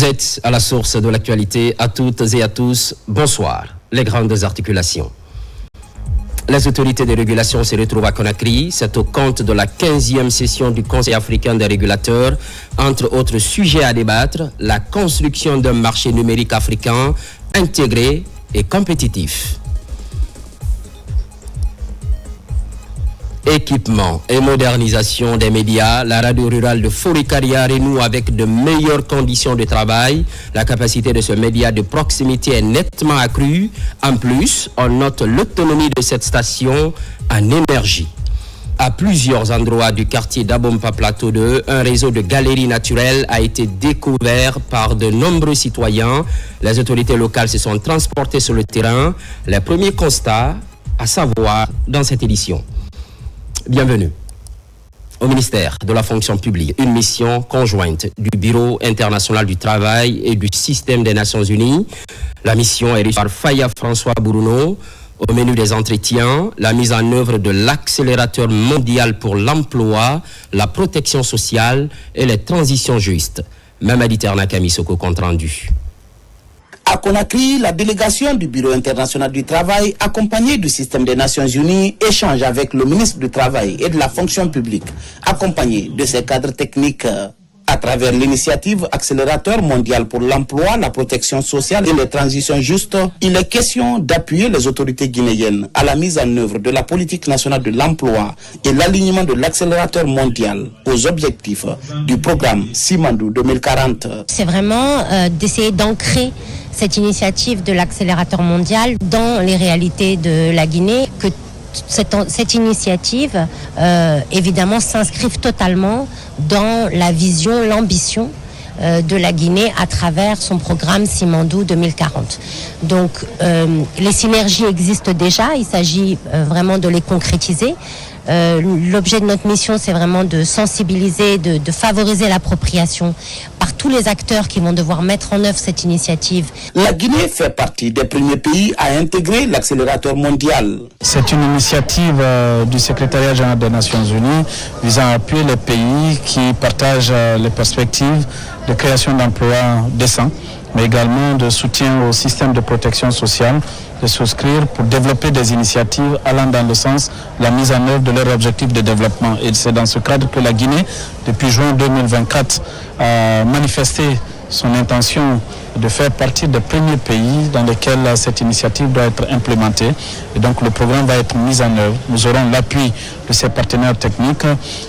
êtes à la source de l'actualité, à toutes et à tous, bonsoir. Les grandes articulations. Les autorités de régulation se retrouvent à Conakry. C'est au compte de la 15e session du Conseil africain des régulateurs. Entre autres sujets à débattre, la construction d'un marché numérique africain intégré et compétitif. Équipement et modernisation des médias, la radio rurale de Forikaria renoue avec de meilleures conditions de travail. La capacité de ce média de proximité est nettement accrue. En plus, on note l'autonomie de cette station en énergie. À plusieurs endroits du quartier d'Abompa Plateau 2, un réseau de galeries naturelles a été découvert par de nombreux citoyens. Les autorités locales se sont transportées sur le terrain. Les premiers constats à savoir dans cette édition. Bienvenue au ministère de la fonction publique, une mission conjointe du Bureau international du travail et du système des Nations Unies. La mission est régie par Faya François Bourouno. Au menu des entretiens, la mise en œuvre de l'accélérateur mondial pour l'emploi, la protection sociale et les transitions justes. Mamadi Ternaka Misoko, compte rendu. À Conakry, la délégation du Bureau international du travail, accompagnée du système des Nations Unies, échange avec le ministre du Travail et de la fonction publique, accompagné de ses cadres techniques. À travers l'initiative Accélérateur mondial pour l'emploi, la protection sociale et les transitions justes, il est question d'appuyer les autorités guinéennes à la mise en œuvre de la politique nationale de l'emploi et l'alignement de l'accélérateur mondial aux objectifs du programme Simandou 2040. C'est vraiment d'essayer d'ancrer cette initiative de l'accélérateur mondial dans les réalités de la Guinée, que cette initiative, évidemment, s'inscrive totalement dans la vision, l'ambition de la Guinée à travers son programme Simandou 2040. Donc, les synergies existent déjà, il s'agit vraiment de les concrétiser. L'objet de notre mission, c'est vraiment de sensibiliser, de favoriser l'appropriation par tous les acteurs qui vont devoir mettre en œuvre cette initiative. La Guinée fait partie des premiers pays à intégrer l'accélérateur mondial. C'est une initiative du secrétariat général des Nations Unies visant à appuyer les pays qui partagent les perspectives de création d'emplois décents, mais également de soutien au système de protection sociale, de souscrire pour développer des initiatives allant dans le sens de la mise en œuvre de leurs objectifs de développement. Et c'est dans ce cadre que la Guinée, depuis juin 2024, a manifesté son intention de faire partie des premiers pays dans lesquels cette initiative doit être implémentée. Et donc le programme va être mis en œuvre. Nous aurons l'appui de ses partenaires techniques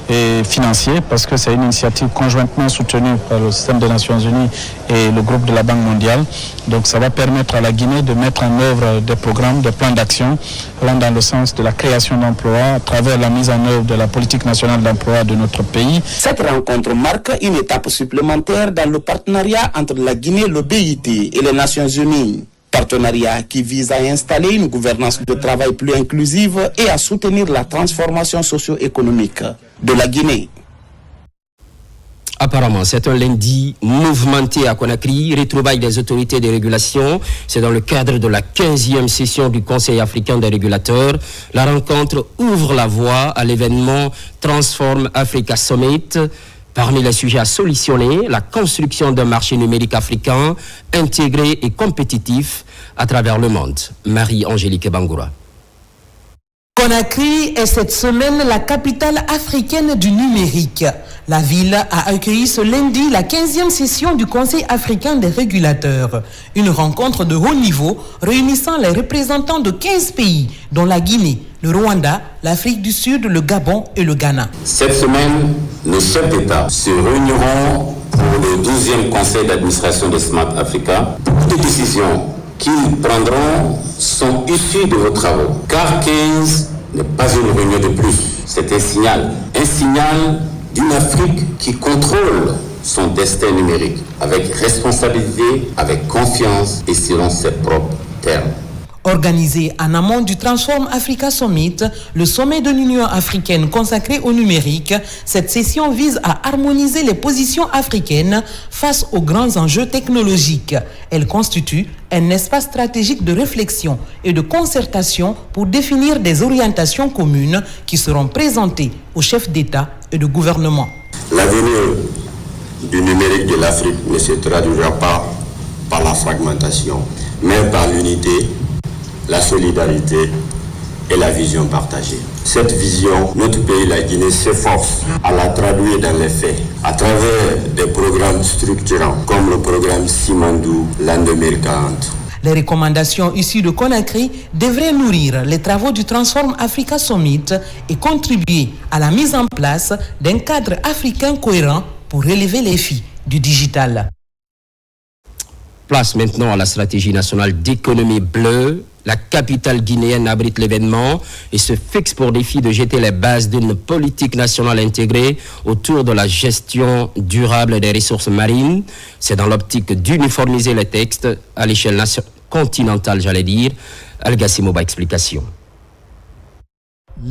et financiers parce que c'est une initiative conjointement soutenue par le système des Nations Unies et le groupe de la Banque mondiale. Donc ça va permettre à la Guinée de mettre en œuvre des programmes, des plans d'action allant dans le sens de la création d'emplois à travers la mise en œuvre de la politique nationale d'emploi de notre pays. Cette rencontre marque une étape supplémentaire dans le partenariat entre la Guinée, le BIT et les Nations Unies. Partenariat qui vise à installer une gouvernance de travail plus inclusive et à soutenir la transformation socio-économique de la Guinée. Apparemment, c'est un lundi mouvementé à Conakry, retrouvailles des autorités de régulation. C'est dans le cadre de la 15e session du Conseil africain des régulateurs. La rencontre ouvre la voie à l'événement Transform Africa Summit. Parmi les sujets à solutionner, la construction d'un marché numérique africain intégré et compétitif à travers le monde. Marie-Angélique Bangoura. Conakry est cette semaine la capitale africaine du numérique. La ville a accueilli ce lundi la 15e session du Conseil africain des régulateurs. Une rencontre de haut niveau réunissant les représentants de 15 pays, dont la Guinée, le Rwanda, l'Afrique du Sud, le Gabon et le Ghana. Cette semaine, les chefs d'État se réuniront pour le 12e Conseil d'administration de Smart Africa. Toutes les décisions qu'ils prendront sont issues de vos travaux, car 15 n'est pas une réunion de plus. C'est un signal d'une Afrique qui contrôle son destin numérique, avec responsabilité, avec confiance et selon ses propres termes. Organisé en amont du Transform Africa Summit, le sommet de l'Union africaine consacré au numérique, cette session vise à harmoniser les positions africaines face aux grands enjeux technologiques. Elle constitue un espace stratégique de réflexion et de concertation pour définir des orientations communes qui seront présentées aux chefs d'État et de gouvernement. L'avenir du numérique de l'Afrique ne se traduira pas par la fragmentation, mais par l'unité, la solidarité et la vision partagée. Cette vision, notre pays, la Guinée, s'efforce à la traduire dans les faits, à travers des programmes structurants, comme le programme Simandou, l'an 2040. Les recommandations issues de Conakry devraient nourrir les travaux du Transform Africa Summit et contribuer à la mise en place d'un cadre africain cohérent pour relever les défis du digital. Place maintenant à la stratégie nationale d'économie bleue. La capitale guinéenne abrite l'événement et se fixe pour défi de jeter les bases d'une politique nationale intégrée autour de la gestion durable des ressources marines. C'est dans l'optique d'uniformiser les textes à l'échelle continentale, j'allais dire. Al-Gassimoba, explication.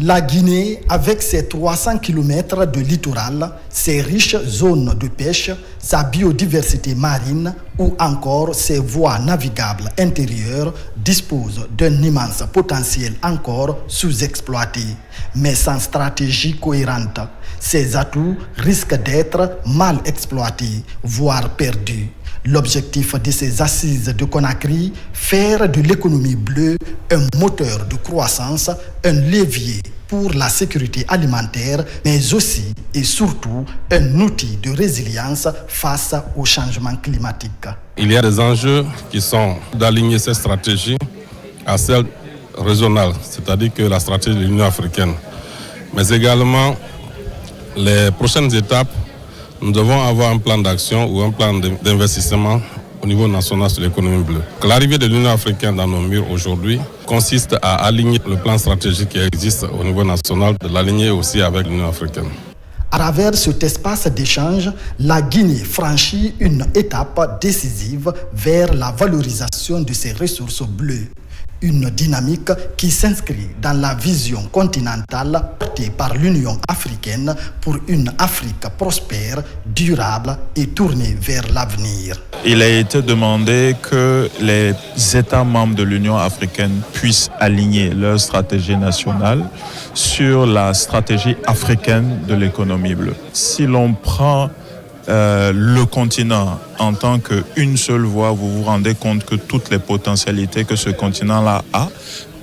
La Guinée, avec ses 300 km de littoral, ses riches zones de pêche, sa biodiversité marine ou encore ses voies navigables intérieures, dispose d'un immense potentiel encore sous-exploité. Mais sans stratégie cohérente, ses atouts risquent d'être mal exploités, voire perdus. L'objectif de ces assises de Conakry, faire de l'économie bleue un moteur de croissance, un levier pour la sécurité alimentaire, mais aussi et surtout un outil de résilience face au changement climatique. Il y a des enjeux qui sont d'aligner cette stratégie à celle régionale, c'est-à-dire que la stratégie de l'Union africaine. Mais également, les prochaines étapes, nous devons avoir un plan d'action ou un plan d'investissement au niveau national sur l'économie bleue. L'arrivée de l'Union africaine dans nos murs aujourd'hui consiste à aligner le plan stratégique qui existe au niveau national, de l'aligner aussi avec l'Union africaine. À travers cet espace d'échange, la Guinée franchit une étape décisive vers la valorisation de ses ressources bleues. Une dynamique qui s'inscrit dans la vision continentale portée par l'Union africaine pour une Afrique prospère, durable et tournée vers l'avenir. Il a été demandé que les États membres de l'Union africaine puissent aligner leur stratégie nationale sur la stratégie africaine de l'économie bleue. Si l'on prend le continent en tant qu'une seule voie, vous vous rendez compte que toutes les potentialités que ce continent-là a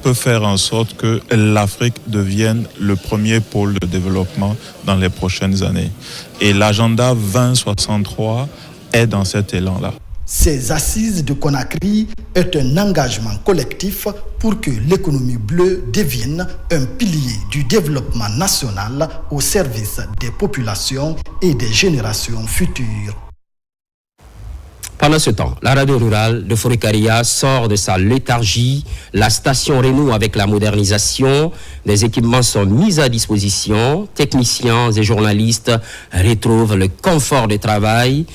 peut faire en sorte que l'Afrique devienne le premier pôle de développement dans les prochaines années. Et l'agenda 2063 est dans cet élan-là. Ces assises de Conakry est un engagement collectif pour que l'économie bleue devienne un pilier du développement national au service des populations et des générations futures. Pendant ce temps, la radio rurale de Fourekaria sort de sa léthargie. La station renoue avec la modernisation. Des équipements sont mis à disposition. Techniciens et journalistes retrouvent le confort de travail.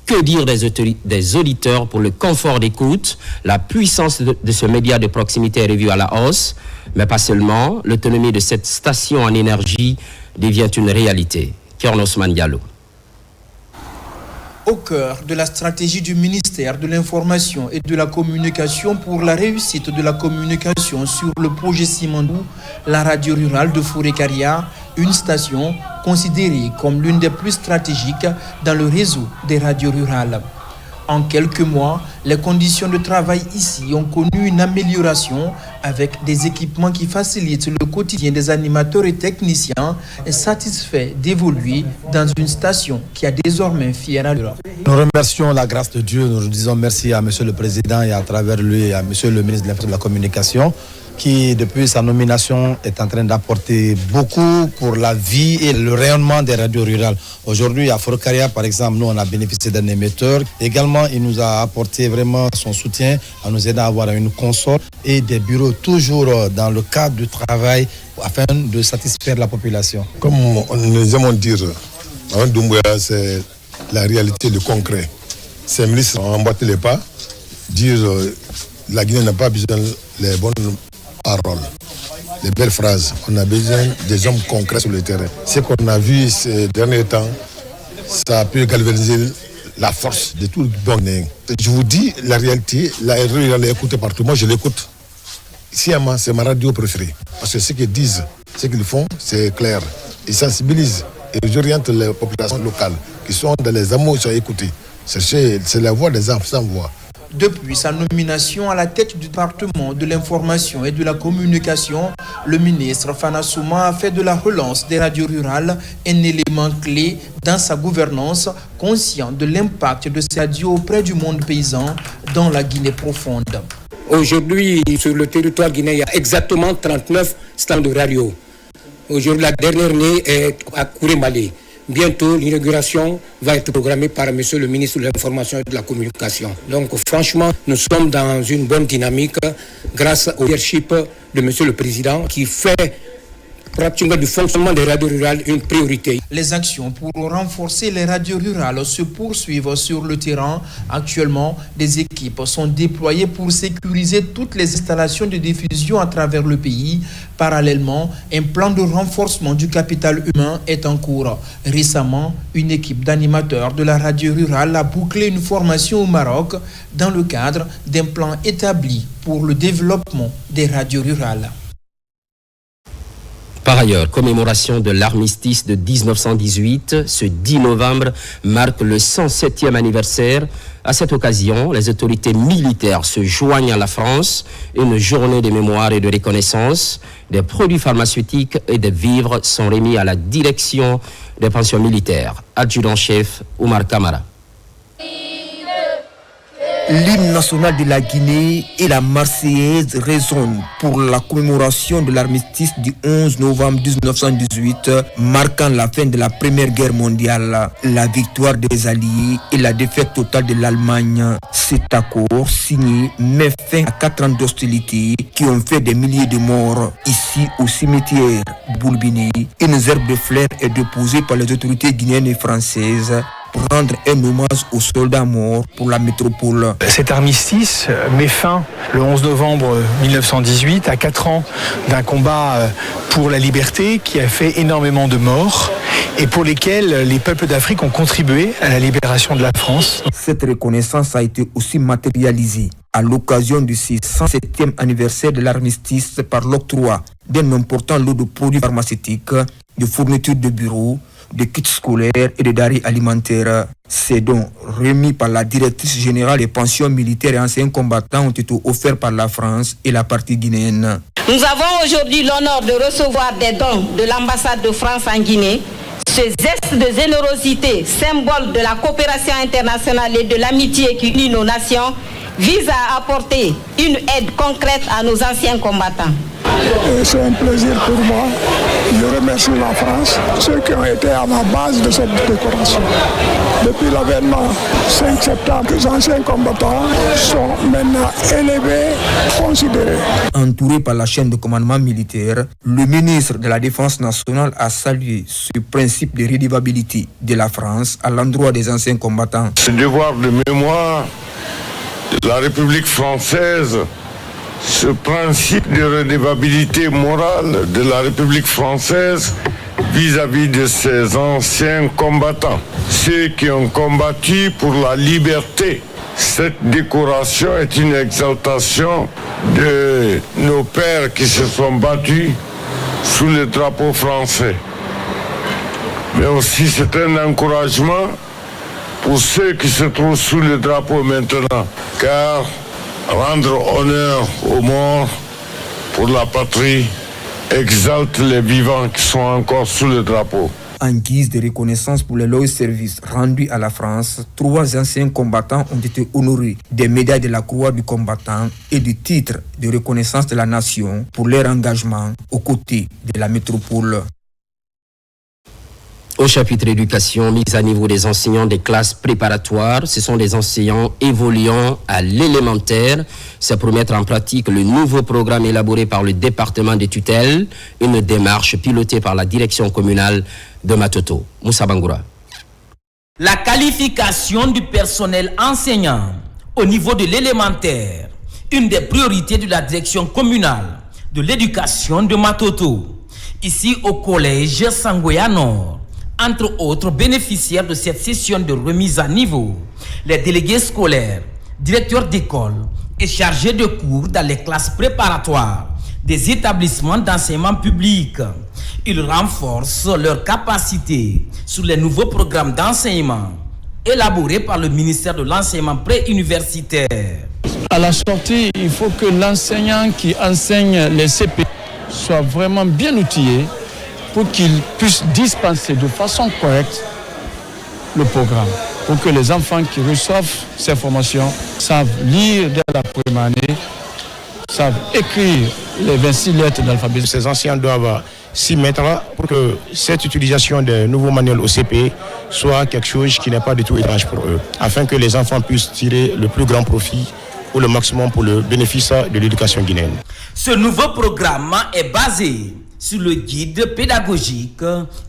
Que dire des auditeurs pour le confort d'écoute? La puissance de ce média de proximité est revue à la hausse, mais pas seulement. L'autonomie de cette station en énergie devient une réalité. Kern Osman Diallo. Au cœur de la stratégie du ministère de l'Information et de la Communication pour la réussite de la communication sur le projet Simandou, la radio rurale de Fourekaria, une station considérée comme l'une des plus stratégiques dans le réseau des radios rurales. En quelques mois, les conditions de travail ici ont connu une amélioration avec des équipements qui facilitent le quotidien des animateurs et techniciens satisfaits d'évoluer dans une station qui a désormais fière allure. Nous remercions la grâce de Dieu, nous disons merci à M. le Président et à travers lui à M. le ministre de la Communication qui, depuis sa nomination, est en train d'apporter beaucoup pour la vie et le rayonnement des radios rurales. Aujourd'hui, à Fourekaria, par exemple, nous, on a bénéficié d'un émetteur. Également, il nous a apporté vraiment son soutien en nous aidant à avoir une console et des bureaux toujours dans le cadre du travail afin de satisfaire la population. Comme nous aimons dire, Mme Doumbouya, c'est la réalité, le concret. Ces ministres ont emboîté les pas, dire la Guinée n'a pas besoin des bonnes paroles, les belles phrases. On a besoin des hommes concrets sur le terrain. Ce qu'on a vu ces derniers temps, ça a pu galvaniser la force de tout le bon. Je vous dis la réalité, la radio elle est écoutée partout. Moi je l'écoute. Sciemment, c'est ma radio préférée. Parce que ce qu'ils disent, ce qu'ils font, c'est clair. Ils sensibilisent et ils orientent les populations locales qui qui sont dans les amours, sont écoutés. C'est la voix des enfants sans voix. Depuis sa nomination à la tête du département de l'information et de la communication, le ministre Fana Souma a fait de la relance des radios rurales un élément clé dans sa gouvernance, conscient de l'impact de ces radios auprès du monde paysan dans la Guinée profonde. Aujourd'hui, sur le territoire guinéen, il y a exactement 39 stands de radio. Aujourd'hui, la dernière année est à Kourémalé. Bientôt, l'inauguration va être programmée par M. le ministre de l'Information et de la Communication. Donc, franchement, nous sommes dans une bonne dynamique grâce au leadership de M. le Président qui fait pratiquement du fonctionnement des radios rurales une priorité. Les actions pour renforcer les radios rurales se poursuivent sur le terrain. Actuellement, des équipes sont déployées pour sécuriser toutes les installations de diffusion à travers le pays. Parallèlement, un plan de renforcement du capital humain est en cours. Récemment, une équipe d'animateurs de la radio rurale a bouclé une formation au Maroc dans le cadre d'un plan établi pour le développement des radios rurales. Par ailleurs, commémoration de l'armistice de 1918, ce 10 novembre marque le 107e anniversaire. À cette occasion, les autorités militaires se joignent à la France. Une journée de mémoire et de reconnaissance. Des produits pharmaceutiques et des vivres sont remis à la direction des pensions militaires. Adjudant-chef Oumar Kamara. L'hymne national de la Guinée et la Marseillaise résonnent pour la commémoration de l'armistice du 11 novembre 1918, marquant la fin de la Première Guerre mondiale, la victoire des Alliés et la défaite totale de l'Allemagne. Cet accord signé met fin à 4 ans d'hostilité qui ont fait des milliers de morts. Ici, au cimetière Boulbini, une herbe de fleurs est déposée par les autorités guinéennes et françaises pour rendre un hommage aux soldats morts pour la métropole. Cet armistice met fin le 11 novembre 1918 à 4 ans d'un combat pour la liberté qui a fait énormément de morts et pour lesquels les peuples d'Afrique ont contribué à la libération de la France. Cette reconnaissance a été aussi matérialisée à l'occasion du 107e anniversaire de l'armistice par l'octroi d'un important lot de produits pharmaceutiques, de fournitures de bureaux, de kits scolaires et de denrées alimentaires. Ces dons remis par la directrice générale des pensions militaires et anciens combattants ont été offerts par la France et la partie guinéenne. Nous avons aujourd'hui l'honneur de recevoir des dons de l'ambassade de France en Guinée. Ce geste de générosité, symbole de la coopération internationale et de l'amitié qui unit nos nations, vise à apporter une aide concrète à nos anciens combattants. C'est un plaisir pour moi. Je remercie la France, ceux qui ont été à la base de cette décoration. Depuis l'avènement 5 septembre, les anciens combattants sont maintenant élevés, considérés. Entouré par la chaîne de commandement militaire, le ministre de la Défense nationale a salué ce principe de redevabilité de la France à l'endroit des anciens combattants. Ce devoir de mémoire de la République française, ce principe de redevabilité morale de la République française vis-à-vis de ses anciens combattants, ceux qui ont combattu pour la liberté. Cette décoration est une exaltation de nos pères qui se sont battus sous le drapeau français. Mais aussi c'est un encouragement pour ceux qui se trouvent sous le drapeau maintenant, car rendre honneur aux morts pour la patrie exalte les vivants qui sont encore sous le drapeau. En guise de reconnaissance pour les loyaux services rendus à la France, 3 anciens combattants ont été honorés des médailles de la Croix du combattant et du titre de reconnaissance de la nation pour leur engagement aux côtés de la métropole. Au chapitre éducation, mise à niveau des enseignants des classes préparatoires, ce sont des enseignants évoluant à l'élémentaire. C'est pour mettre en pratique le nouveau programme élaboré par le département des tutelles, une démarche pilotée par la direction communale de Matoto. Moussa Bangoura. La qualification du personnel enseignant au niveau de l'élémentaire, une des priorités de la direction communale de l'éducation de Matoto. Ici au collège Sangoya Nord. Entre autres bénéficiaires de cette session de remise à niveau, les délégués scolaires, directeurs d'école et chargés de cours dans les classes préparatoires des établissements d'enseignement public. Ils renforcent leur capacité sur les nouveaux programmes d'enseignement élaborés par le ministère de l'enseignement préuniversitaire. À la sortie, il faut que l'enseignant qui enseigne les CP soit vraiment bien outillé pour qu'il puisse dispenser de façon correcte le programme, pour que les enfants qui reçoivent ces formations savent lire dès la première année, savent écrire les 26 lettres d'alphabet. Ces enseignants doivent s'y mettre pour que cette utilisation des nouveaux manuels au CP soit quelque chose qui n'est pas du tout étrange pour eux, afin que les enfants puissent tirer le plus grand profit ou le maximum pour le bénéfice de l'éducation guinéenne. Ce nouveau programme est basé sur le guide pédagogique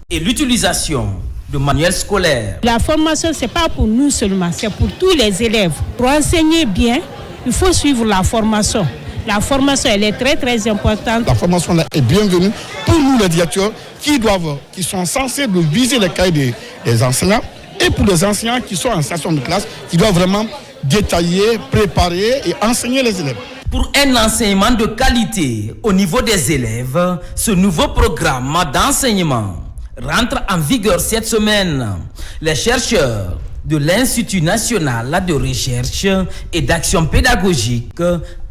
et l'utilisation de manuels scolaires. La formation, ce n'est pas pour nous seulement, c'est pour tous les élèves. Pour enseigner bien, il faut suivre la formation. La formation, elle est très très importante. La formation là est bienvenue pour nous les directeurs qui sont censés viser les cahiers des enseignants et pour les enseignants qui sont en station de classe, qui doivent vraiment détailler, préparer et enseigner les élèves. Pour un enseignement de qualité au niveau des élèves, ce nouveau programme d'enseignement rentre en vigueur cette semaine. Les chercheurs de l'Institut national de recherche et d'action pédagogique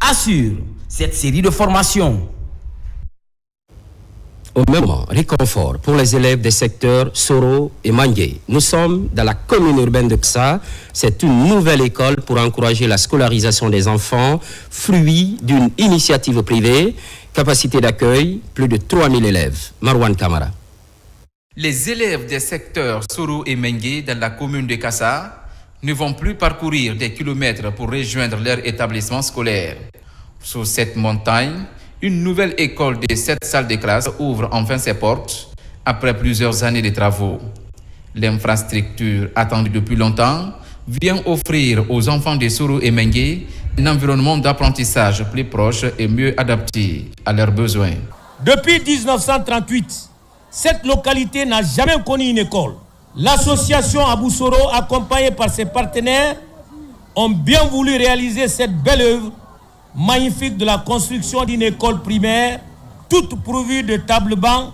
assurent cette série de formations. Au même moment, réconfort pour les élèves des secteurs Soro et Mangué. Nous sommes dans la commune urbaine de Ksa. C'est une nouvelle école pour encourager la scolarisation des enfants, fruit d'une initiative privée. Capacité d'accueil, plus de 3000 élèves. Marwan Kamara. Les élèves des secteurs Soro et Mengué dans la commune de Kassa ne vont plus parcourir des kilomètres pour rejoindre leur établissement scolaire. Sur cette montagne, une nouvelle école de 7 salles de classe ouvre enfin ses portes après plusieurs années de travaux. L'infrastructure attendue depuis longtemps vient offrir aux enfants de Soro et Mengué un environnement d'apprentissage plus proche et mieux adapté à leurs besoins. Depuis 1938, cette localité n'a jamais connu une école. L'association Abou Soro, accompagnée par ses partenaires, ont bien voulu réaliser cette belle œuvre magnifique de la construction d'une école primaire, toute pourvue de tables-bancs,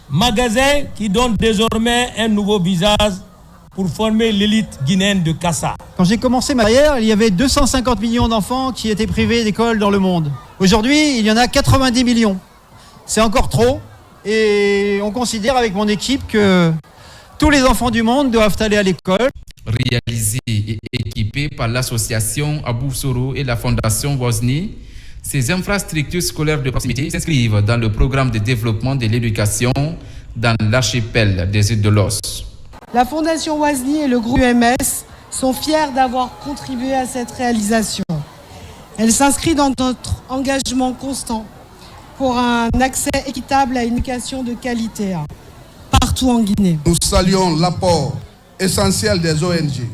magasins qui donnent désormais un nouveau visage pour former l'élite guinéenne de Kassa. Quand j'ai commencé ma carrière, il y avait 250 millions d'enfants qui étaient privés d'école dans le monde. Aujourd'hui, il y en a 90 millions. C'est encore trop et on considère avec mon équipe que tous les enfants du monde doivent aller à l'école. Réalisé et équipé par l'association Abou Soro et la fondation Wozni, ces infrastructures scolaires de proximité s'inscrivent dans le programme de développement de l'éducation dans l'archipel des îles de l'Os. La fondation Wozni et le groupe UMS sont fiers d'avoir contribué à cette réalisation. Elle s'inscrit dans notre engagement constant pour un accès équitable à une éducation de qualité partout en Guinée. Nous saluons l'apport essentiel des ONG,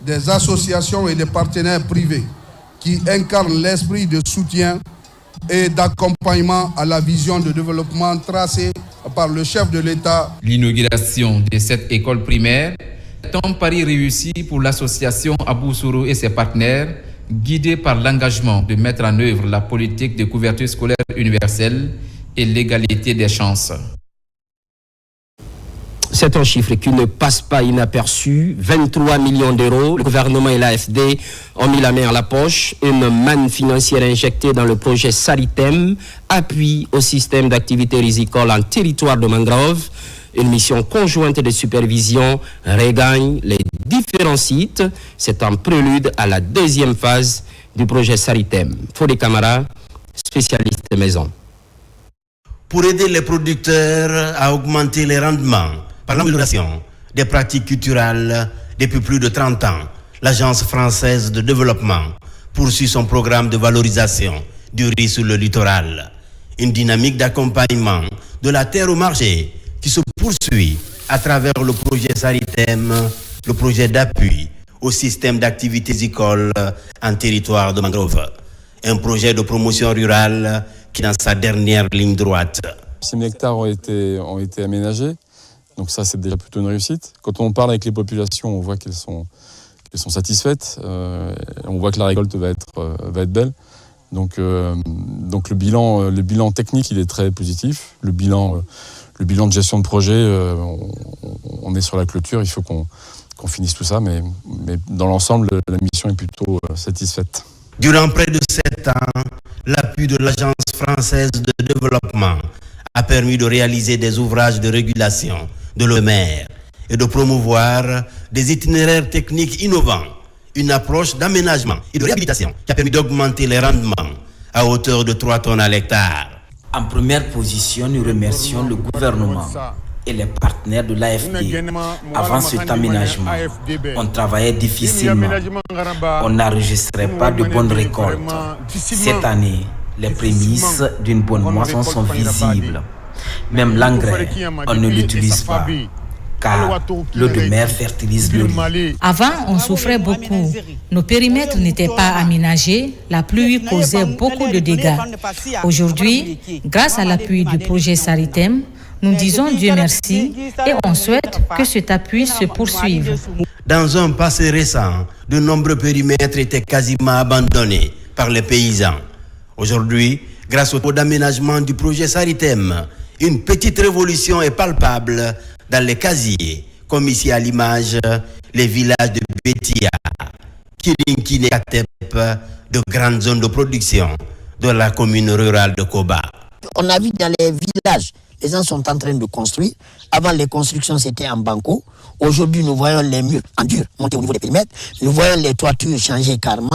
des associations et des partenaires privés qui incarnent l'esprit de soutien et d'accompagnement à la vision de développement tracée par le chef de l'État. L'inauguration de cette école primaire est un pari réussi pour l'association Abou Soro et ses partenaires, guidés par l'engagement de mettre en œuvre la politique de couverture scolaire universelle et l'égalité des chances. C'est un chiffre qui ne passe pas inaperçu. 23 millions d'euros. Le gouvernement et l'AFD ont mis la main à la poche. Une manne financière injectée dans le projet Saritem, appui au système d'activité risicole en territoire de mangrove. Une mission conjointe de supervision regagne les différents sites. C'est un prélude à la deuxième phase du projet Saritem. Fodé Camara, spécialiste maison. Pour aider les producteurs à augmenter les rendements par l'amélioration des pratiques culturelles depuis plus de 30 ans, l'Agence française de développement poursuit son programme de valorisation du riz sur le littoral. Une dynamique d'accompagnement de la terre au marché qui se poursuit à travers le projet Saritem, le projet d'appui au système d'activité risicole en territoire de mangrove. Un projet de promotion rurale qui est dans sa dernière ligne droite. 6 000 hectares ont été aménagés, donc ça c'est déjà plutôt une réussite. Quand on parle avec les populations, on voit qu'elles sont satisfaites, on voit que la récolte va être belle. Donc le bilan technique, il est très positif. Le bilan de gestion de projet, on est sur la clôture. Il faut qu'on finisse tout ça, mais dans l'ensemble, la mission est plutôt satisfaite. Durant près de 7 ans, l'appui de l'Agence française de développement a permis de réaliser des ouvrages de régulation de l'eau de mer et de promouvoir des itinéraires techniques innovants, une approche d'aménagement et de réhabilitation qui a permis d'augmenter les rendements à hauteur de 3 tonnes à l'hectare. En première position, nous remercions le gouvernement et les partenaires de l'AFD. Avant cet aménagement, on travaillait difficilement. On n'enregistrait pas de bonnes récoltes. Cette année, les prémices d'une bonne moisson sont visibles. Même l'engrais, on ne l'utilise pas, car l'eau de mer fertilise le riz. Avant, on souffrait beaucoup. Nos périmètres n'étaient pas aménagés. La pluie causait beaucoup de dégâts. Aujourd'hui, grâce à l'appui du projet Saritem, nous disons Dieu merci et on souhaite que cet appui se poursuive. Dans un passé récent, de nombreux périmètres étaient quasiment abandonnés par les paysans. Aujourd'hui, grâce au d'aménagement du projet Saritem, une petite révolution est palpable dans les casiers, comme ici à l'image, les villages de Bétia, Kilinkine et Katep, de grandes zones de production de la commune rurale de Koba. On a vu dans les villages, les gens sont en train de construire. Avant, les constructions, c'était en banco. Aujourd'hui, nous voyons les murs en dur monter au niveau des périmètres. Nous voyons les toitures changer carrément.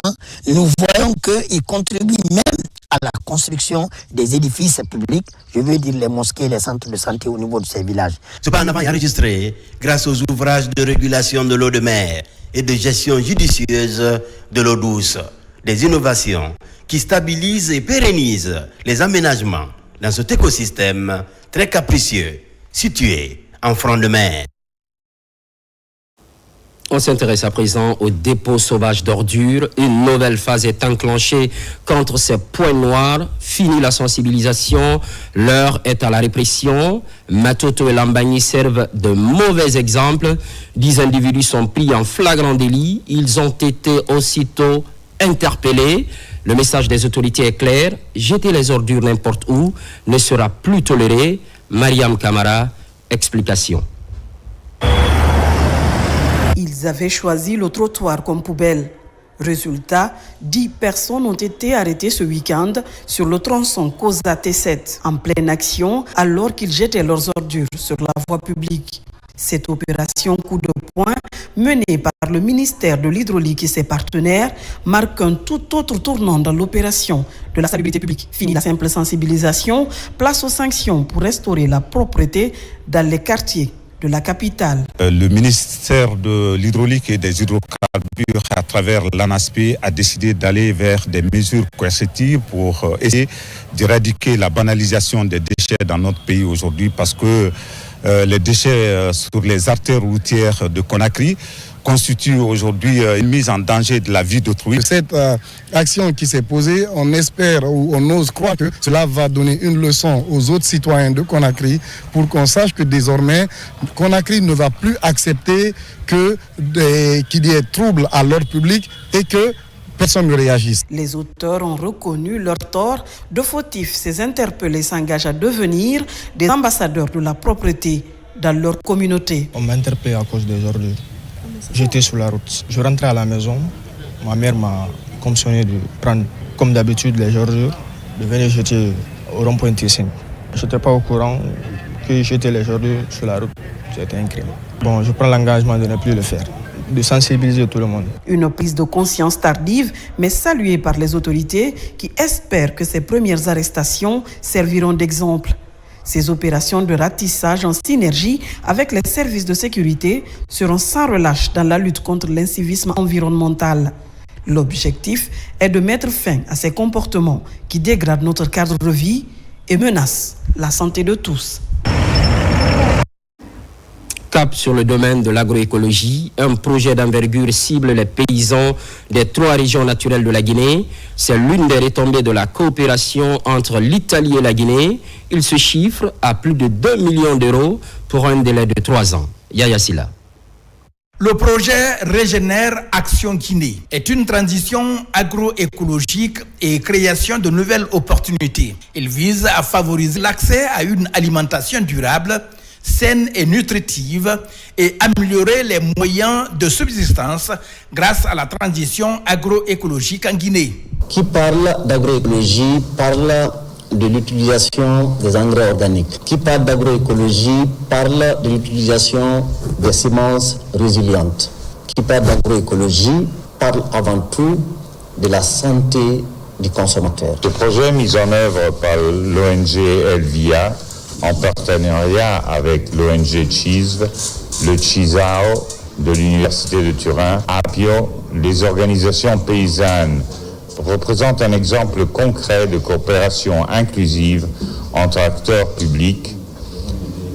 Nous voyons qu'ils contribuent même à la construction des édifices publics. Je veux dire les mosquées, les centres de santé au niveau de ces villages. Cependant, enregistré grâce aux ouvrages de régulation de l'eau de mer et de gestion judicieuse de l'eau douce. Des innovations qui stabilisent et pérennisent les aménagements dans cet écosystème très capricieux, situé en front de mer. On s'intéresse à présent au dépôt sauvage d'ordures. Une nouvelle phase est enclenchée contre ces points noirs. Fini la sensibilisation, l'heure est à la répression. Matoto et Lambagny servent de mauvais exemples. 10 individus sont pris en flagrant délit. Ils ont été aussitôt interpellés. Le message des autorités est clair. Jeter les ordures n'importe où ne sera plus toléré. Mariam Kamara, explication. Ils avaient choisi le trottoir comme poubelle. Résultat, 10 personnes ont été arrêtées ce week-end sur le tronçon Koza T7, en pleine action, alors qu'ils jetaient leurs ordures sur la voie publique. Cette opération coup de poing, menée par le ministère de l'Hydraulique et ses partenaires, marque un tout autre tournant dans l'opération de la salubrité publique. Fini la simple sensibilisation, place aux sanctions pour restaurer la propreté dans les quartiers de la capitale. Le ministère de l'Hydraulique et des Hydrocarbures, à travers l'ANASP, a décidé d'aller vers des mesures coercitives pour essayer d'éradiquer la banalisation des déchets dans notre pays aujourd'hui, parce que les déchets sur les artères routières de Conakry constitue aujourd'hui une mise en danger de la vie d'autrui. Cette action qui s'est posée, on espère ou on ose croire que cela va donner une leçon aux autres citoyens de Conakry pour qu'on sache que désormais, Conakry ne va plus accepter qu'il y ait trouble à l'ordre public et que personne ne réagisse. Les auteurs ont reconnu leur tort de fautifs. Ces interpellés s'engagent à devenir des ambassadeurs de la propreté dans leur communauté. On m'a interpellé à cause des ordures. J'étais sur la route. Je rentrais à la maison. Ma mère m'a commissionné de prendre, comme d'habitude, les ordures, de venir jeter au rond-point T5. Je n'étais pas au courant que jeter les ordures sur la route, c'était un crime. Bon, je prends l'engagement de ne plus le faire, de sensibiliser tout le monde. Une prise de conscience tardive, mais saluée par les autorités qui espèrent que ces premières arrestations serviront d'exemple. Ces opérations de ratissage en synergie avec les services de sécurité seront sans relâche dans la lutte contre l'incivisme environnemental. L'objectif est de mettre fin à ces comportements qui dégradent notre cadre de vie et menacent la santé de tous. Cap sur le domaine de l'agroécologie, un projet d'envergure cible les paysans des 3 régions naturelles de la Guinée. C'est l'une des retombées de la coopération entre l'Italie et la Guinée. Il se chiffre à plus de 2 millions d'euros pour un délai de 3 ans. Yaya Silla. Le projet Régénère Action Guinée est une transition agroécologique et création de nouvelles opportunités. Il vise à favoriser l'accès à une alimentation durable, saine et nutritive et améliorer les moyens de subsistance grâce à la transition agroécologique en Guinée. Qui parle d'agroécologie parle de l'utilisation des engrais organiques. Qui parle d'agroécologie parle de l'utilisation des semences résilientes. Qui parle d'agroécologie parle avant tout de la santé du consommateur. Ce projet mis en œuvre par l'ONG Elvia en partenariat avec l'ONG CISV, le CISAO de l'Université de Turin, APIO, les organisations paysannes, représente un exemple concret de coopération inclusive entre acteurs publics,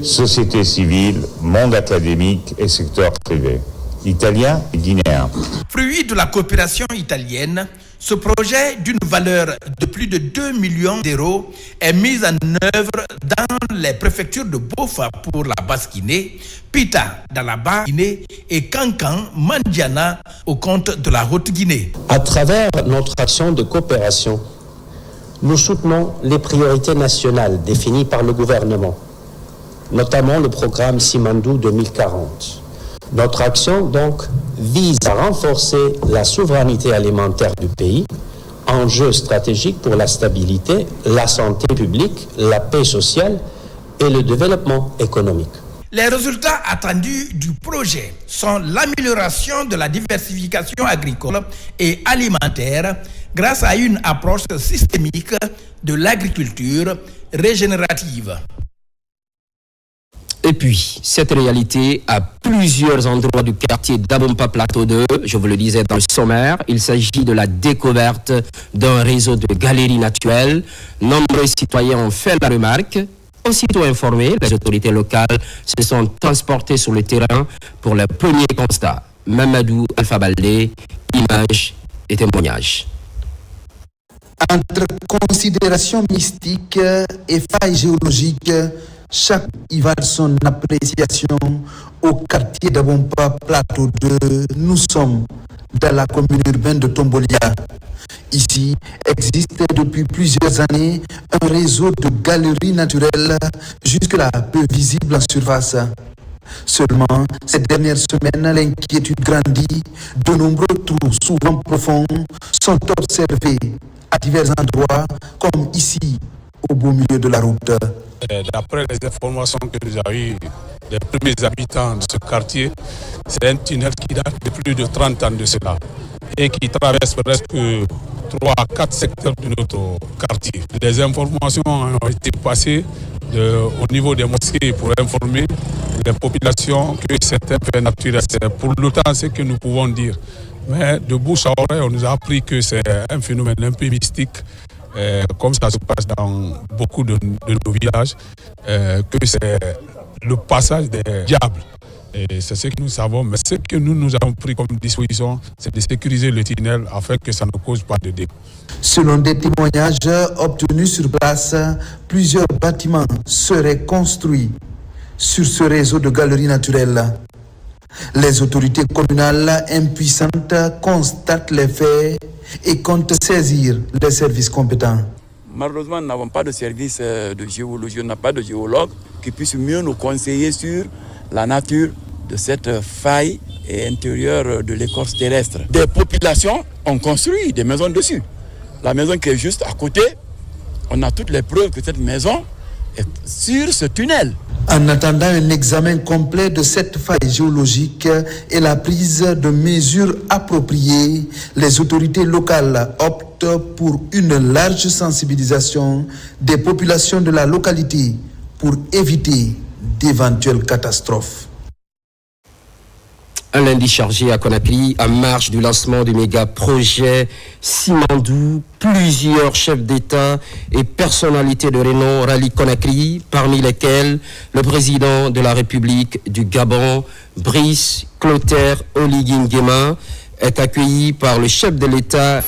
société civile, monde académique et secteur privé, italien et guinéen. Fruit de la coopération italienne, ce projet d'une valeur de plus de 2 millions d'euros est mis en œuvre dans les préfectures de Bofa pour la Basse-Guinée, Pita dans la Bas-Guinée et Kankan, Mandiana au compte de la Haute-Guinée. À travers notre action de coopération, nous soutenons les priorités nationales définies par le gouvernement, notamment le programme Simandou 2040. Notre action, donc, vise à renforcer la souveraineté alimentaire du pays, enjeu stratégique pour la stabilité, la santé publique, la paix sociale et le développement économique. Les résultats attendus du projet sont l'amélioration de la diversification agricole et alimentaire grâce à une approche systémique de l'agriculture régénérative. Et puis, cette réalité à plusieurs endroits du quartier d'Abompa Plateau 2, je vous le disais dans le sommaire, il s'agit de la découverte d'un réseau de galeries naturelles. Nombreux citoyens ont fait la remarque. Aussitôt informés, les autorités locales se sont transportées sur le terrain pour le premier constat. Mamadou Alpha Baldé, images et témoignages. Entre considérations mystiques et failles géologiques, chaque y va son appréciation au quartier d'Abompa Plateau 2. Nous sommes dans la commune urbaine de Tombolia. Ici existe depuis plusieurs années un réseau de galeries naturelles jusque-là peu visibles en surface. Seulement, ces dernières semaines, l'inquiétude grandit. De nombreux trous, souvent profonds, sont observés à divers endroits, comme ici, au beau milieu de la route. D'après les informations que nous avons eues des premiers habitants de ce quartier, c'est un tunnel qui date de plus de 30 ans de cela et qui traverse presque 3 à 4 secteurs de notre quartier. Des informations ont été passées au niveau des mosquées pour informer les populations que c'est un fait naturel. C'est pour l'autant ce que nous pouvons dire. Mais de bouche à oreille, on nous a appris que c'est un phénomène un peu mystique, comme ça se passe dans beaucoup de nos villages, que c'est le passage des diables. Et c'est ce que nous savons, mais ce que nous avons pris comme disposition, c'est de sécuriser le tunnel afin que ça ne cause pas de dégâts. Selon des témoignages obtenus sur place, plusieurs bâtiments seraient construits sur ce réseau de galeries naturelles. Les autorités communales impuissantes constatent les faits et comptent saisir les services compétents. Malheureusement, nous n'avons pas de service de géologie, on n'a pas de géologue qui puisse mieux nous conseiller sur la nature de cette faille intérieure de l'écorce terrestre. Des populations ont construit des maisons dessus. La maison qui est juste à côté, on a toutes les preuves que cette maison est sur ce tunnel. En attendant un examen complet de cette faille géologique et la prise de mesures appropriées, les autorités locales optent pour une large sensibilisation des populations de la localité pour éviter d'éventuelles catastrophes. Un lundi chargé à Conakry, en marge du lancement du méga-projet Simandou, plusieurs chefs d'État et personnalités de renom rallient Conakry, parmi lesquels le président de la République du Gabon, Brice Clotaire Oligui Nguema, est accueilli par le chef de l'État.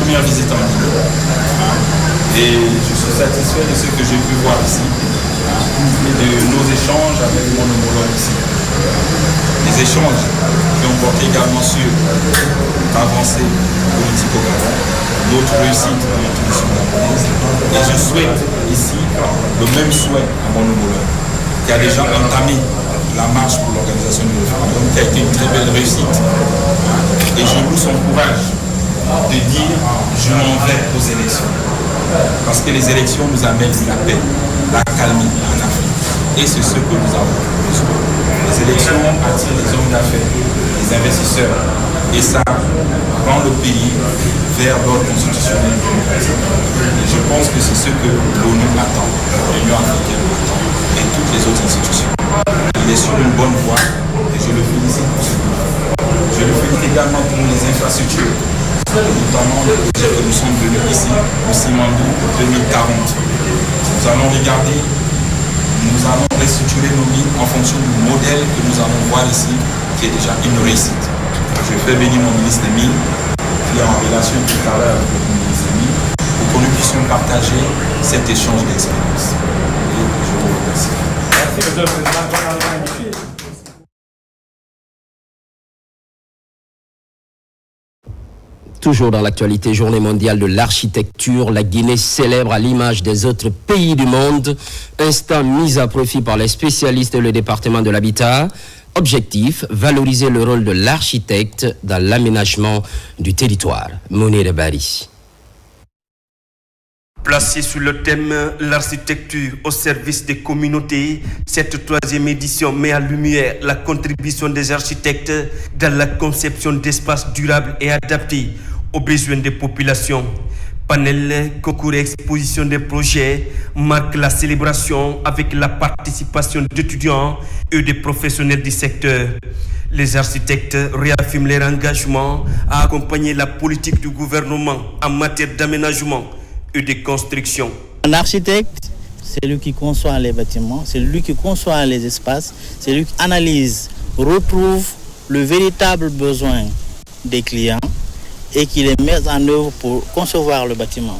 première visite en Guinée. Et je suis satisfait de ce que j'ai pu voir ici et de nos échanges avec mon homologue ici. Les échanges qui ont porté également sur l'avancée politique au Gabon, notre réussite dans l'introduction gabonaise. Et je souhaite ici le même souhait à mon homologue, qui a déjà entamé la marche pour l'organisation du référendum, qui a été une très belle réussite. Et je loue son courage de dire je m'en vais aux élections. Parce que les élections nous amènent la paix, la calmie en Afrique. Et c'est ce que nous avons besoin. Les élections attirent les hommes d'affaires, les investisseurs. Et ça rend le pays vers l'ordre constitutionnel démocratique. Et je pense que c'est ce que l'ONU attend, l'Union africaine attend, et toutes les autres institutions. Il est sur une bonne voie et je le félicite pour ce qu'il fait. Je le félicite également pour les infrastructures, notamment le projet que nous sommes venus ici, le Simandou 2040. Nous allons regarder, nous allons restructurer nos mines en fonction du modèle que nous allons voir ici, qui est déjà une réussite. Je fais venir mon ministre des Mines, qui est en relation tout à l'heure avec le ministre des Mines, pour que nous puissions partager cet échange d'expérience. Et je vous remercie. Toujours dans l'actualité, journée mondiale de l'architecture, la Guinée célèbre à l'image des autres pays du monde, instant mis à profit par les spécialistes et le département de l'habitat. Objectif, valoriser le rôle de l'architecte dans l'aménagement du territoire. Mounir Bari. Placée sous le thème « L'architecture au service des communautés », cette troisième édition met en lumière la contribution des architectes dans la conception d'espaces durables et adaptés aux besoins des populations. Panel, concours et exposition des projets marquent la célébration avec la participation d'étudiants et des professionnels du secteur. Les architectes réaffirment leur engagement à accompagner la politique du gouvernement en matière d'aménagement et de construction. Un architecte, c'est lui qui conçoit les bâtiments, c'est lui qui conçoit les espaces, c'est lui qui analyse, retrouve le véritable besoin des clients et qui les met en œuvre pour concevoir le bâtiment.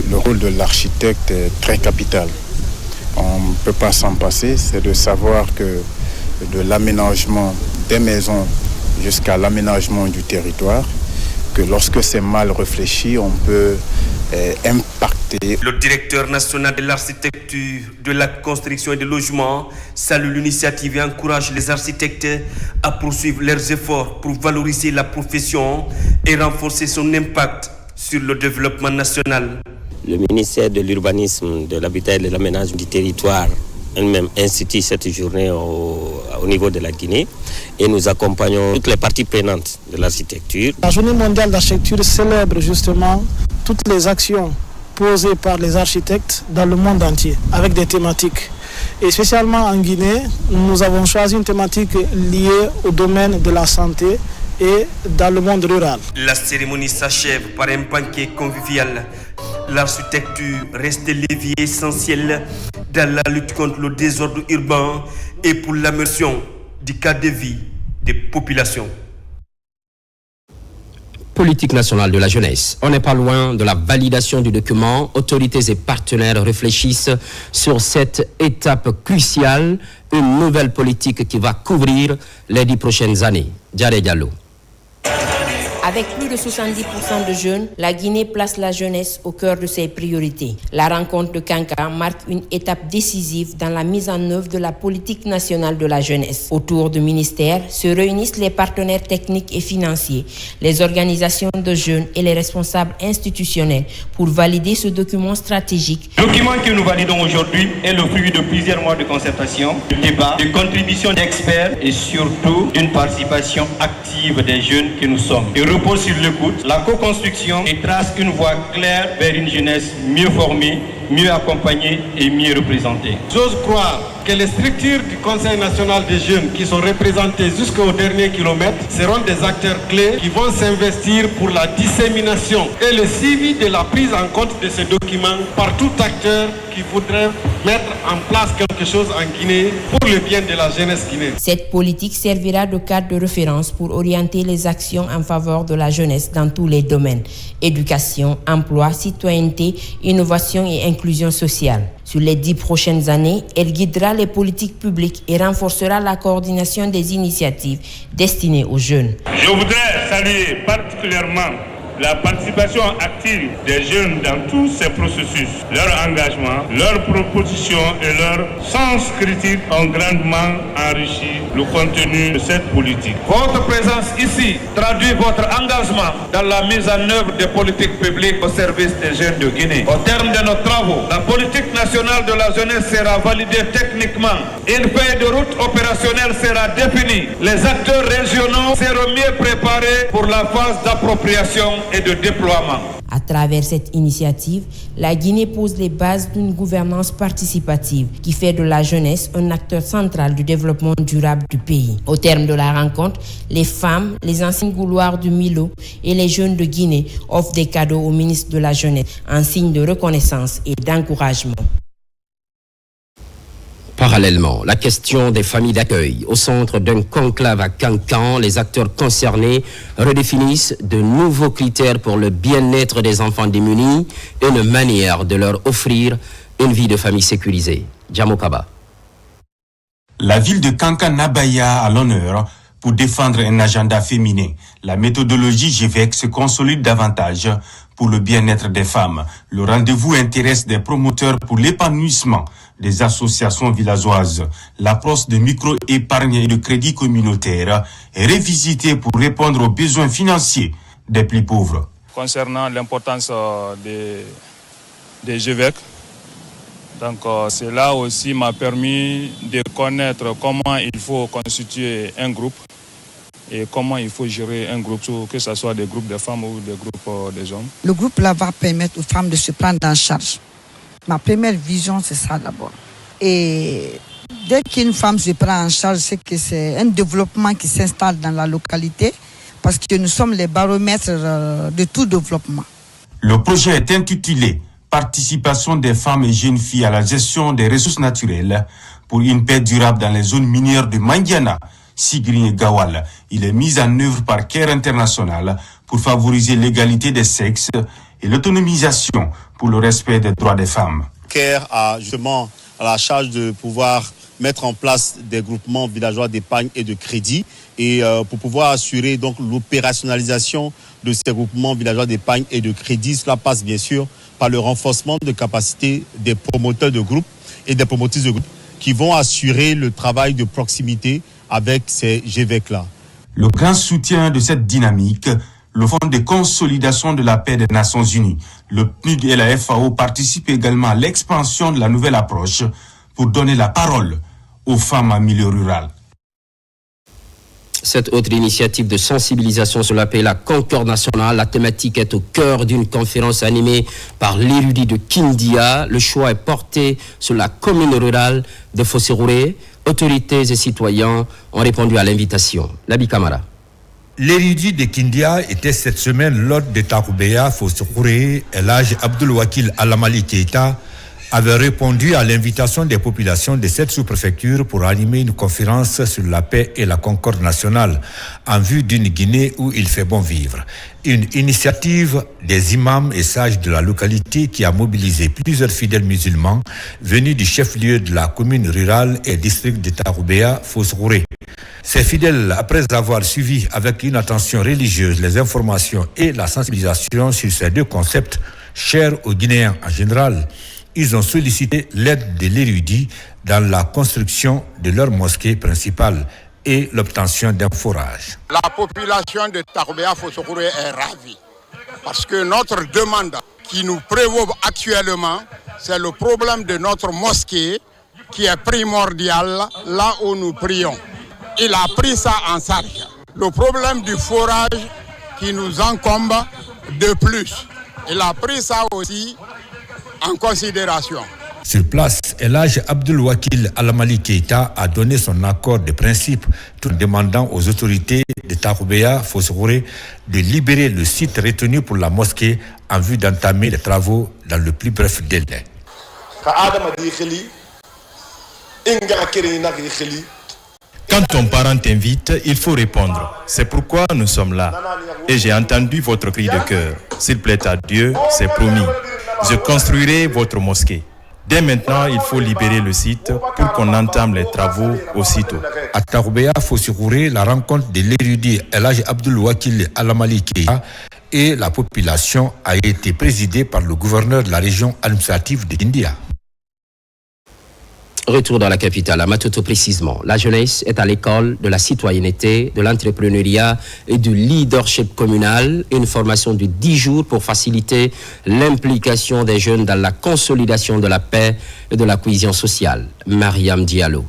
Le rôle de l'architecte est très capital. On ne peut pas s'en passer, c'est de savoir que de l'aménagement des maisons jusqu'à l'aménagement du territoire, que lorsque c'est mal réfléchi, on peut impacter. Le directeur national de l'architecture, de la construction et des logements salue l'initiative et encourage les architectes à poursuivre leurs efforts pour valoriser la profession et renforcer son impact sur le développement national. Le ministère de l'Urbanisme, de l'Habitat et de l'Aménagement du territoire elle-même institue cette journée au niveau de la Guinée et nous accompagnons toutes les parties prenantes de l'architecture. La journée mondiale d'architecture célèbre justement toutes les actions posées par les architectes dans le monde entier avec des thématiques. Et spécialement en Guinée, nous avons choisi une thématique liée au domaine de la santé et dans le monde rural. La cérémonie s'achève par un banquet convivial. L'architecture reste levier essentiel dans la lutte contre le désordre urbain et pour l'amélioration du cadre de vie des populations. Politique nationale de la jeunesse. On n'est pas loin de la validation du document. Autorités et partenaires réfléchissent sur cette étape cruciale, une nouvelle politique qui va couvrir les 10 prochaines années. Djare Diallo. Avec plus de 70% de jeunes, la Guinée place la jeunesse au cœur de ses priorités. La rencontre de Kanka marque une étape décisive dans la mise en œuvre de la politique nationale de la jeunesse. Autour du ministère se réunissent les partenaires techniques et financiers, les organisations de jeunes et les responsables institutionnels pour valider ce document stratégique. Le document que nous validons aujourd'hui est le fruit de plusieurs mois de concertation, de débats, de contributions d'experts et surtout d'une participation active des jeunes que nous sommes. Repose sur l'écoute, la co-construction et trace une voie claire vers une jeunesse mieux formée, mieux accompagnée et mieux représentée. J'ose croire que les structures du Conseil national des jeunes qui sont représentées jusqu'au dernier kilomètre seront des acteurs clés qui vont s'investir pour la dissémination et le suivi de la prise en compte de ces documents par tout acteur qui voudrait mettre en place quelque chose en Guinée pour le bien de la jeunesse guinéenne. Cette politique servira de cadre de référence pour orienter les actions en faveur de la jeunesse dans tous les domaines: éducation, emploi, citoyenneté, innovation et inclusion sociale. Sur les 10 prochaines années, elle guidera les politiques publiques et renforcera la coordination des initiatives destinées aux jeunes. Je voudrais saluer particulièrement la participation active des jeunes dans tous ces processus. Leur engagement, leurs propositions et leur sens critique ont grandement enrichi le contenu de cette politique. Votre présence ici traduit votre engagement dans la mise en œuvre des politiques publiques au service des jeunes de Guinée. Au terme de nos travaux, la politique nationale de la jeunesse sera validée techniquement. Une feuille de route opérationnelle sera définie. Les acteurs régionaux seront mieux préparés pour la phase d'appropriation et de déploiement. À travers cette initiative, la Guinée pose les bases d'une gouvernance participative qui fait de la jeunesse un acteur central du développement durable du pays. Au terme de la rencontre, les femmes, les anciens gouloirs du Milo et les jeunes de Guinée offrent des cadeaux au ministre de la Jeunesse en signe de reconnaissance et d'encouragement. Parallèlement, la question des familles d'accueil. Au centre d'un conclave à Kankan, les acteurs concernés redéfinissent de nouveaux critères pour le bien-être des enfants démunis et une manière de leur offrir une vie de famille sécurisée. Djamo Kaba. La ville de Kankan-Nabaya à l'honneur pour défendre un agenda féminin. La méthodologie GVEC se consolide davantage pour le bien-être des femmes. Le rendez-vous intéresse des promoteurs pour l'épanouissement des associations villageoises. L'approche de micro-épargne et de crédit communautaire est révisitée pour répondre aux besoins financiers des plus pauvres. Concernant l'importance des GVEC, donc cela aussi m'a permis de connaître comment il faut constituer un groupe et comment il faut gérer un groupe, que ce soit des groupes de femmes ou des groupes des hommes. Le groupe là va permettre aux femmes de se prendre en charge. Ma première vision, c'est ça d'abord. Et dès qu'une femme se prend en charge, c'est que c'est un développement qui s'installe dans la localité parce que nous sommes les baromètres de tout développement. Le projet est intitulé « Participation des femmes et jeunes filles à la gestion des ressources naturelles pour une paix durable dans les zones minières de Mandiana, Sigri et Gawal ». Il est mis en œuvre par CARE International pour favoriser l'égalité des sexes et l'autonomisation pour le respect des droits des femmes. CARE a justement à la charge de pouvoir mettre en place des groupements villageois d'épargne et de crédit et pour pouvoir assurer donc l'opérationnalisation de ces groupements villageois d'épargne et de crédit. Cela passe bien sûr par le renforcement de capacités des promoteurs de groupes et des promotrices de groupes qui vont assurer le travail de proximité avec ces GVEC-là. Le grand soutien de cette dynamique, le Fonds de consolidation de la paix des Nations Unies, le PNUD et la FAO participent également à l'expansion de la nouvelle approche pour donner la parole aux femmes en milieu rural. Cette autre initiative de sensibilisation sur la paix, la Concorde nationale, la thématique est au cœur d'une conférence animée par l'érudit de Kindia. Le choix est porté sur la commune rurale de Fossérouré. Autorités et citoyens ont répondu à l'invitation. Labi Kamara. L'érudit de Kindia était cette semaine l'hôte de Taroubéa, Fossérouré, et l'âge Abdul Wakil Alamali Keita avait répondu à l'invitation des populations de cette sous-préfecture pour animer une conférence sur la paix et la concorde nationale en vue d'une Guinée où il fait bon vivre. Une initiative des imams et sages de la localité qui a mobilisé plusieurs fidèles musulmans venus du chef-lieu de la commune rurale et district de Taroubéa, Fossérouré. Ces fidèles, après avoir suivi avec une attention religieuse les informations et la sensibilisation sur ces deux concepts chers aux Guinéens en général, ils ont sollicité l'aide de l'érudit dans la construction de leur mosquée principale et l'obtention d'un forage. La population de Taroubéa Fossérouré est ravie parce que notre demande qui nous prévaut actuellement, c'est le problème de notre mosquée qui est primordial là où nous prions. Il a pris ça en charge. Le problème du forage qui nous incombe de plus, il a pris ça aussi en considération. Sur place, l'âge Abdul Wakil Alamali Keita a donné son accord de principe tout en demandant aux autorités de Taroubéa Fossérouré de libérer le site retenu pour la mosquée en vue d'entamer les travaux dans le plus bref délai. Quand ton parent t'invite, il faut répondre. C'est pourquoi nous sommes là. Et j'ai entendu votre cri de cœur. S'il plaît à Dieu, c'est promis. Je construirai votre mosquée. Dès maintenant, il faut libérer le site pour qu'on entame les travaux aussitôt. À Taroubéa, Fossikhouré, la rencontre de l'érudit Elhadji Abdoul Wakil Alamali Keïta et la population a été présidée par le gouverneur de la région administrative de Kindia. Retour dans la capitale, à Matoto précisément. La jeunesse est à l'école de la citoyenneté, de l'entrepreneuriat et du leadership communal. Une formation de 10 jours pour faciliter l'implication des jeunes dans la consolidation de la paix et de la cohésion sociale. Mariam Diallo.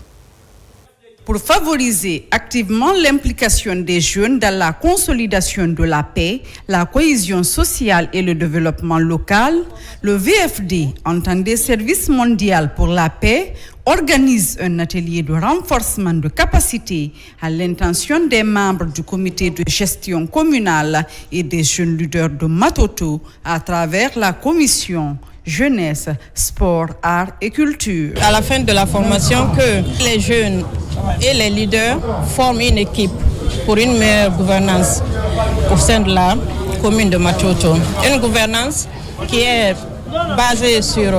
Pour favoriser activement l'implication des jeunes dans la consolidation de la paix, la cohésion sociale et le développement local, le VFD, entendé Service mondial pour la paix, organise un atelier de renforcement de capacité à l'intention des membres du comité de gestion communale et des jeunes leaders de Matoto à travers la commission jeunesse, sport, art et culture. À la fin de la formation, que les jeunes et les leaders forment une équipe pour une meilleure gouvernance au sein de la commune de Matoto. Une gouvernance qui est basée sur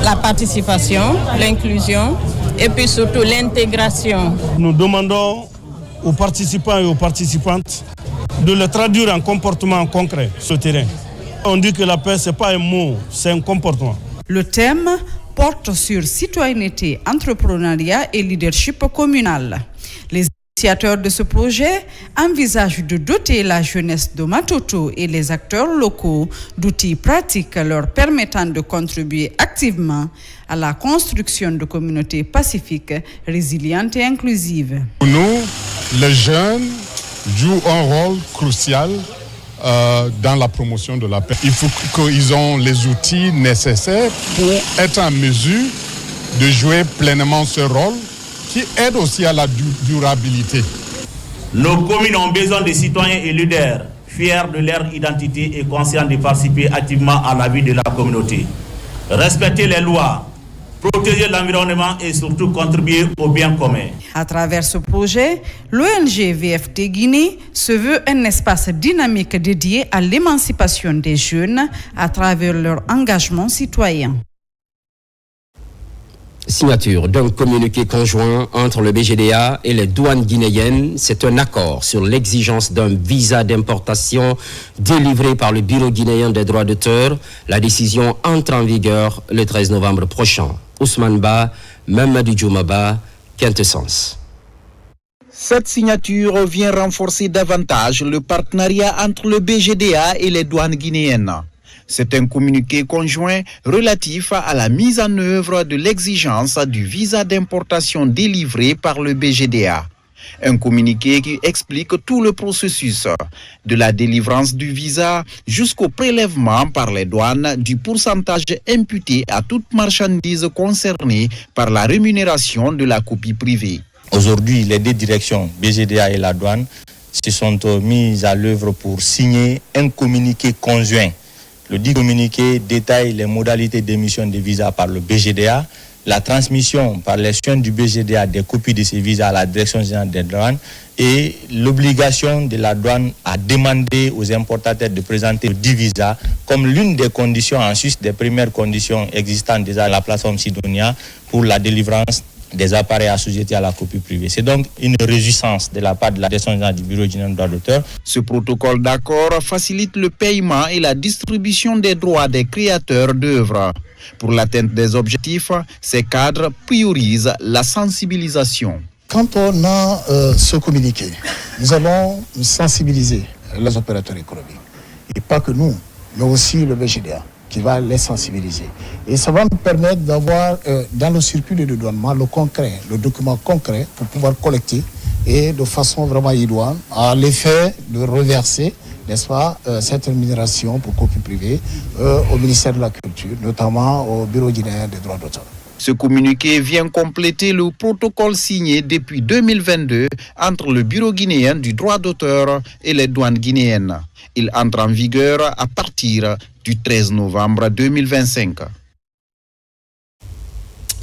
la participation, l'inclusion et puis surtout l'intégration. Nous demandons aux participants et aux participantes de le traduire en comportement concret sur le terrain. On dit que la paix, ce n'est pas un mot, c'est un comportement. Le thème porte sur citoyenneté, entrepreneuriat et leadership communal. Les initiateurs de ce projet envisagent de doter la jeunesse de Matoto et les acteurs locaux d'outils pratiques leur permettant de contribuer activement à la construction de communautés pacifiques, résilientes et inclusives. Pour nous, les jeunes jouent un rôle crucial dans la promotion de la paix. Il faut qu'ils aient les outils nécessaires pour être en mesure de jouer pleinement ce rôle qui aide aussi à la durabilité. Nos communes ont besoin de citoyens et leaders fiers de leur identité et conscients de participer activement à la vie de la communauté. Respecter les lois, protéger l'environnement et surtout contribuer au bien commun. À travers ce projet, l'ONG VFD Guinée se veut un espace dynamique dédié à l'émancipation des jeunes à travers leur engagement citoyen. Signature d'un communiqué conjoint entre le BGDA et les douanes guinéennes. C'est un accord sur l'exigence d'un visa d'importation délivré par le Bureau guinéen des droits d'auteur. La décision entre en vigueur le 13 novembre prochain. Ousmane Ba, Mamadou Djoumaba, Quintessence. Cette signature vient renforcer davantage le partenariat entre le BGDA et les douanes guinéennes. C'est un communiqué conjoint relatif à la mise en œuvre de l'exigence du visa d'importation délivré par le BGDA. Un communiqué qui explique tout le processus, de la délivrance du visa jusqu'au prélèvement par les douanes du pourcentage imputé à toute marchandise concernée par la rémunération de la copie privée. Aujourd'hui, les deux directions, BGDA et la douane, se sont mises à l'œuvre pour signer un communiqué conjoint. Le dit communiqué détaille les modalités d'émission des visas par le BGDA, la transmission par les chaînes du BGDA des copies de ces visas à la Direction générale des douanes et l'obligation de la douane à demander aux importateurs de présenter le dit visa comme l'une des conditions, en sus des premières conditions existantes déjà à la plateforme Sidonia pour la délivrance des appareils assujettis à la copie privée. C'est donc une réjouissance de la part de la Direction générale du Bureau guinéen des droits d'auteur. Ce protocole d'accord facilite le paiement et la distribution des droits des créateurs d'œuvres. Pour l'atteinte des objectifs, ces cadres priorisent la sensibilisation. Quand on a ce communiqué, nous allons sensibiliser les opérateurs économiques. Et pas que nous, mais aussi le BGDA, qui va les sensibiliser. Et ça va nous permettre d'avoir dans le circuit de dédouanement le concret, le document concret pour pouvoir collecter et de façon vraiment idoine à l'effet de reverser, n'est-ce pas, cette rémunération pour copie privée au ministère de la Culture, notamment au Bureau guinéen des droits d'auteur. Ce communiqué vient compléter le protocole signé depuis 2022 entre le Bureau guinéen du droit d'auteur et les douanes guinéennes. Il entre en vigueur à partir du 13 novembre 2025.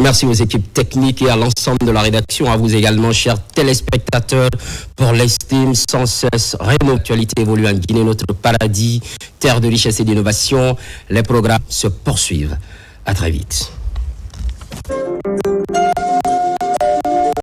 Merci aux équipes techniques et à l'ensemble de la rédaction, à vous également, chers téléspectateurs, pour l'estime sans cesse. Rémo, l'actualité évolue en Guinée, notre paradis, terre de richesse et d'innovation. Les programmes se poursuivent. À très vite.